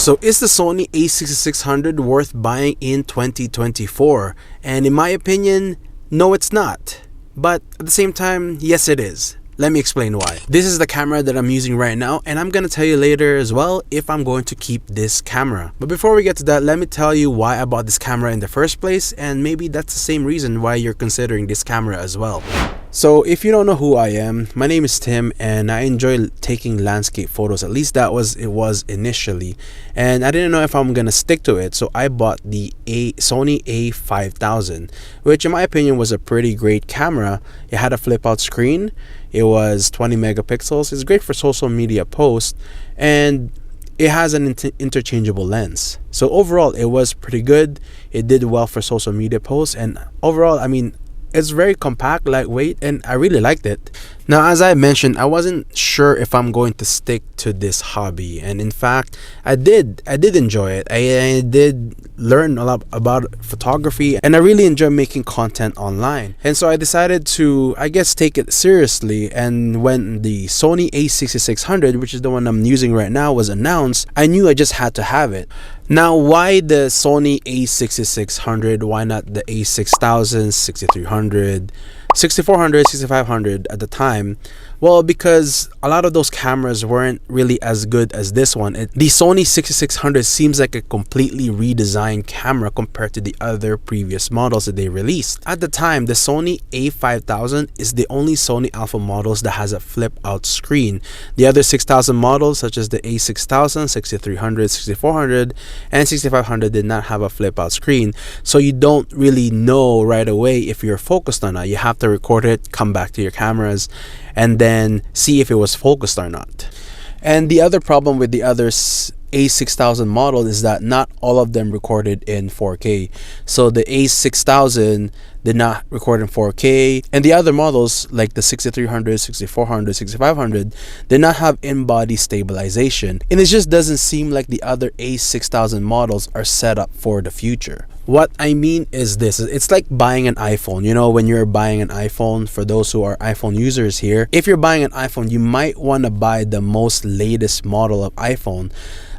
So is the Sony A6600 worth buying in 2024? And in my opinion, no it's not. But at the same time, yes it is. Let me explain why. This is the camera that I'm using right now, and I'm gonna tell you later as well if I'm going to keep this camera. But before we get to that, let me tell you why I bought this camera in the first place, and maybe that's the same reason why you're considering this camera as well. So if you don't know who I am, my name is Tim and I enjoy taking landscape photos. At least that was it was initially, and I didn't know if I'm gonna stick to it, so I bought the Sony A5000, which in my opinion was a pretty great camera. It had a flip out screen, it was 20 megapixels, it's great for social media posts, and it has an interchangeable lens. So overall it was pretty good. It did well for social media posts, and overall, I mean, it's very compact, lightweight, and I really liked it. Now, as I mentioned, I wasn't sure if I'm going to stick to this hobby, and in fact, I did enjoy it. I did learn a lot about photography, and I really enjoy making content online. And so I decided to, I guess, take it seriously. And when the Sony A6600, which is the one I'm using right now, was announced, I knew I just had to have it. Now, why the Sony A6600? Why not the A6000, 6300, 6400, 6500 at the time? Well, because a lot of those cameras weren't really as good as this one. The Sony 6600 seems like a completely redesigned camera compared to the other previous models that they released. At the time, the Sony A5000 is the only Sony Alpha models that has a flip out screen. The other 6000 models such as the A6000, 6300, 6400, and 6500 did not have a flip out screen. So you don't really know right away if you're focused or not. You have to record it, come back to your cameras, and then see if it was focused or not. And the other problem with the other A6000 model is that not all of them recorded in 4K. So the A6000 did not record in 4K, and the other models like the 6300, 6400, 6500 did not have in-body stabilization, and it just doesn't seem like the other A6000 models are set up for the future. What I mean is this: it's like buying an iPhone. You know, when you're buying an iPhone, for those who are iPhone users here, if you're buying an iPhone, you might want to buy the most latest model of iPhone.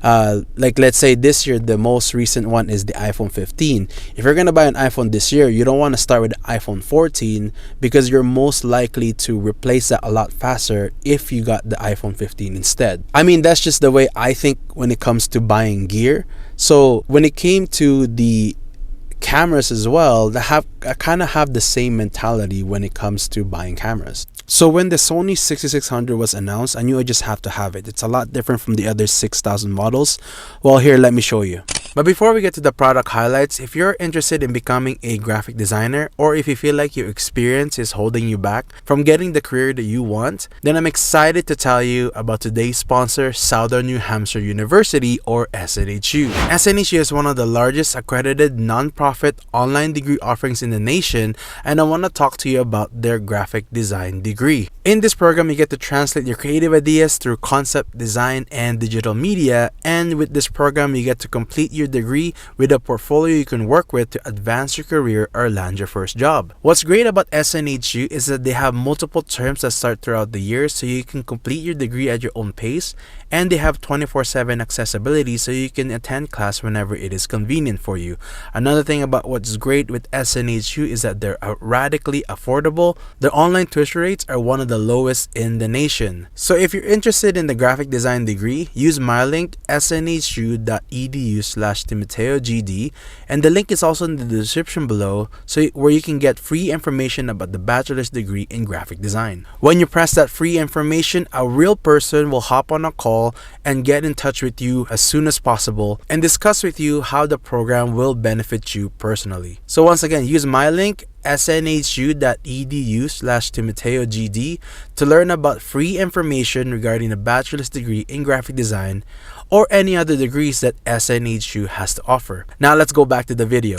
Like let's say this year, the most recent one is the iPhone 15. If you're gonna buy an iPhone this year, you don't want to start with the iPhone 14 because you're most likely to replace that a lot faster if you got the iPhone 15 instead. I mean, that's just the way I think when it comes to buying gear. So when it came to the cameras as well, I kind of have the same mentality when it comes to buying cameras. So when the Sony 6600 was announced, I knew I just have to have it. It's a lot different from the other 6000 models. Well, here, let me show you. But before we get to the product highlights, if you're interested in becoming a graphic designer, or if you feel like your experience is holding you back from getting the career that you want, then I'm excited to tell you about today's sponsor, Southern New Hampshire University, or SNHU. SNHU is one of the largest accredited non-profit online degree offerings in the nation, and I want to talk to you about their graphic design degree. In this program, you get to translate your creative ideas through concept design and digital media, and with this program, you get to complete your degree with a portfolio you can work with to advance your career or land your first job. What's great about SNHU is that they have multiple terms that start throughout the year, so you can complete your degree at your own pace, and they have 24/7 accessibility, so you can attend class whenever it is convenient for you. Another thing about what's great with SNHU is that they're radically affordable. Their online tuition rates are one of the lowest in the nation. So if you're interested in the graphic design degree, use my link snhu.edu/TimoteoGD, and the link is also in the description below, so where you can get free information about the bachelor's degree in graphic design. When you press that free information, a real person will hop on a call and get in touch with you as soon as possible and discuss with you how the program will benefit you personally. So once again, use my link snhu.edu/TimoteoGD to learn about free information regarding a bachelor's degree in graphic design or any other degrees that SNHU has to offer. Now let's go back to the video.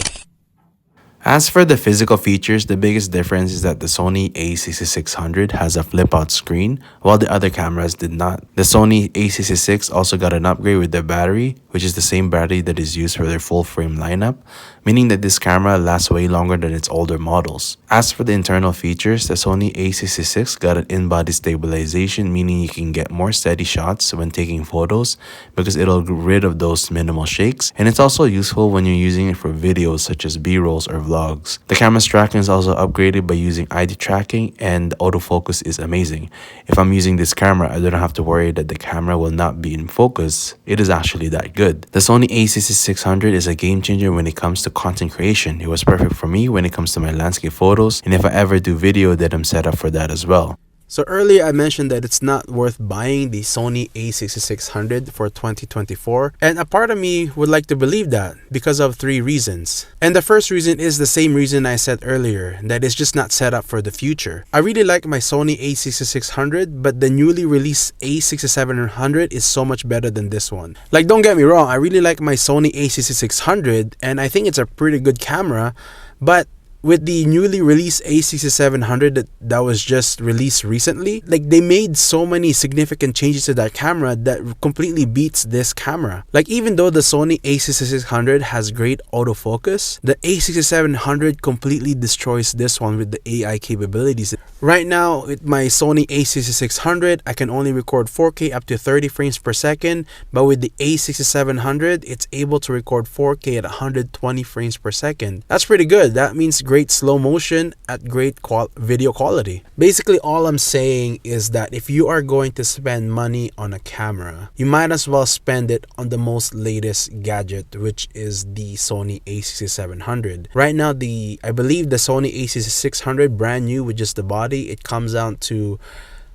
As for the physical features, the biggest difference is that the Sony A6600 has a flip-out screen, while the other cameras did not. The Sony A66 also got an upgrade with the battery, which is the same battery that is used for their full-frame lineup, meaning that this camera lasts way longer than its older models. As for the internal features, the Sony A66 got an in-body stabilization, meaning you can get more steady shots when taking photos because it'll get rid of those minimal shakes, and it's also useful when you're using it for videos such as B-rolls or vlogs. The camera's tracking is also upgraded by using ID tracking, and the autofocus is amazing. If I'm using this camera, I don't have to worry that the camera will not be in focus. It is actually that good. The Sony A6600 is a game changer when it comes to content creation. It was perfect for me when it comes to my landscape photos, and if I ever do video, then I'm set up for that as well. So earlier I mentioned that it's not worth buying the Sony A6600 for 2024, and a part of me would like to believe that because of 3 reasons. And the first reason is the same reason I said earlier, that it's just not set up for the future. I really like my Sony A6600, but the newly released A6700 is so much better than this one. Like, don't get me wrong, I really like my Sony A6600 and I think it's a pretty good camera, but with the newly released A6700 that was just released recently, like, they made so many significant changes to that camera that completely beats this camera. Like, even though the Sony A6600 has great autofocus, the A6700 completely destroys this one with the AI capabilities. Right now, with my Sony A6600, I can only record 4K up to 30 frames per second, but with the A6700, it's able to record 4K at 120 frames per second. That's pretty good. That means great slow motion at great video quality. Basically, all I'm saying is that if you are going to spend money on a camera, you might as well spend it on the most latest gadget, which is the Sony A6700. Right now, I believe the Sony A6600 brand new with just the body, it comes out to,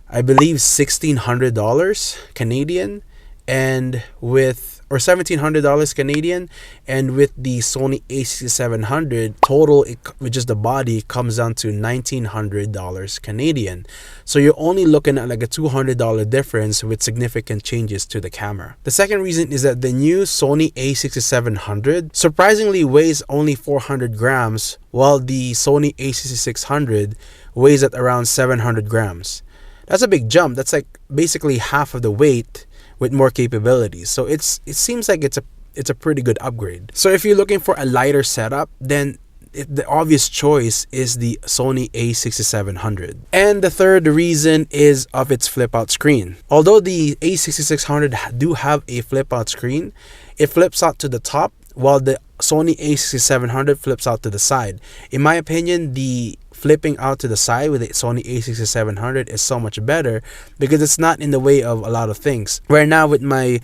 I believe, $1,600 Canadian, and with or $1,700 Canadian, and with the Sony A6700 total, with just the body, comes down to $1,900 Canadian. So you're only looking at like a $200 difference with significant changes to the camera. The second reason is that the new Sony A6700 surprisingly weighs only 400 grams, while the Sony A6600 weighs at around 700 grams. That's a big jump. That's like basically half of the weight with more capabilities. So it seems like it's a pretty good upgrade. So if you're looking for a lighter setup, then the obvious choice is the Sony A6700. And the third reason is of its flip out screen. Although the A6600 do have a flip out screen, it flips out to the top, while the Sony A6700 flips out to the side. In my opinion, the flipping out to the side with the Sony A6700 is so much better because it's not in the way of a lot of things. Where now with my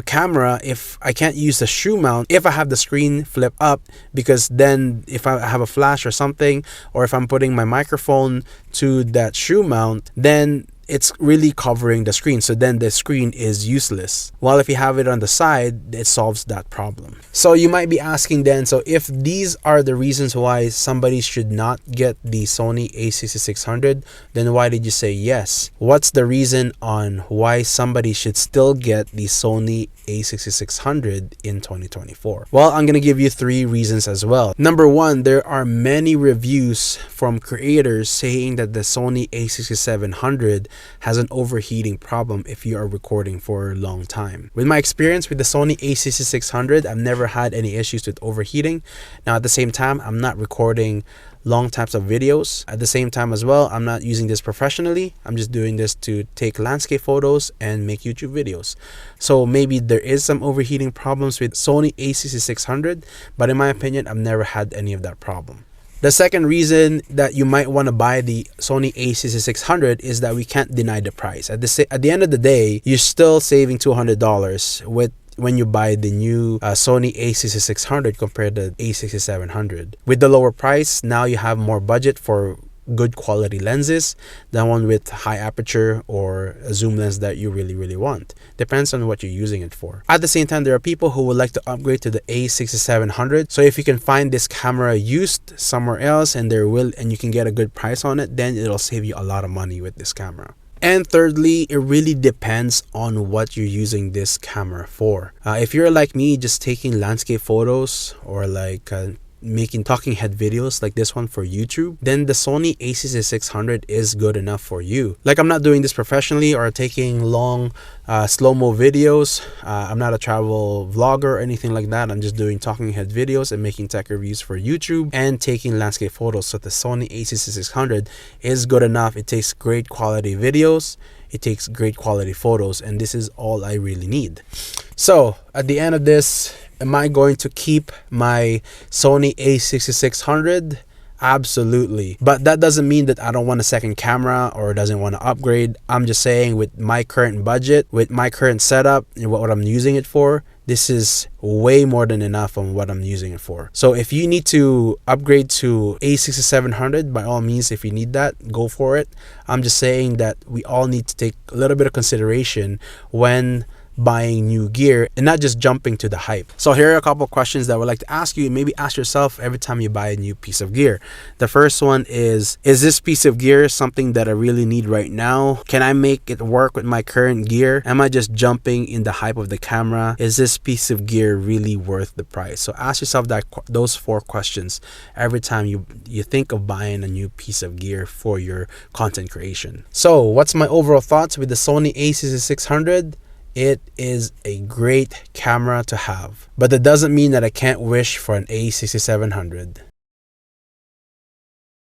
camera, if I can't use the shoe mount, if I have the screen flip up, because then if I have a flash or something, or if I'm putting my microphone to that shoe mount, then it's really covering the screen, so then the screen is useless. While if you have it on the side, it solves that problem. So you might be asking then, so if these are the reasons why somebody should not get the Sony A6600, then why did you say yes? What's the reason on why somebody should still get the Sony A6600 in 2024? Well, I'm gonna give you 3 reasons as well. Number 1, there are many reviews from creators saying that the Sony A6700 has an overheating problem if you are recording for a long time. With my experience with the Sony A6600, I've never had any issues with overheating. Now at the same time, I'm not recording long types of videos. At the same time as well, I'm not using this professionally. I'm just doing this to take landscape photos and make YouTube videos. So maybe there is some overheating problems with Sony A6600, but in my opinion, I've never had any of that problem. The second reason that you might want to buy the Sony A6600 is that we can't deny the price. At the end of the day, you're still saving $200 when you buy the new Sony A6600 compared to A6700. With the lower price, now you have more budget for good quality lenses, the one with high aperture or a zoom lens that you really want. Depends on what you're using it for. At the same time, there are people who would like to upgrade to the A6700. So if you can find this camera used somewhere else and you can get a good price on it, then it'll save you a lot of money with this camera. And thirdly, it really depends on what you're using this camera for. If you're like me, just taking landscape photos or like making talking head videos like this one for YouTube, then the Sony A6600 is good enough for you. Like, I'm not doing this professionally or taking long slow-mo videos. I'm not a travel vlogger or anything like that. I'm just doing talking head videos and making tech reviews for YouTube and taking landscape photos. So the Sony A6600 is good enough. It takes great quality videos, it takes great quality photos, and this is all I really need. So at the end of this, am I going to keep my Sony A6600? Absolutely. But that doesn't mean that I don't want a second camera or doesn't want to upgrade. I'm just saying, with my current budget, with my current setup and what I'm using it for, this is way more than enough on what I'm using it for. So if you need to upgrade to A6700, by all means, if you need that, go for it. I'm just saying that we all need to take a little bit of consideration when buying new gear and not just jumping to the hype. So here are a couple of questions that I would like to ask you, and maybe ask yourself every time you buy a new piece of gear. The first one is this piece of gear something that I really need right now? Can I make it work with my current gear? Am I just jumping in the hype of the camera? Is this piece of gear really worth the price? So ask yourself those 4 questions every time you think of buying a new piece of gear for your content creation. So what's my overall thoughts with the Sony A6600? It is a great camera to have, but that doesn't mean that I can't wish for an A6700.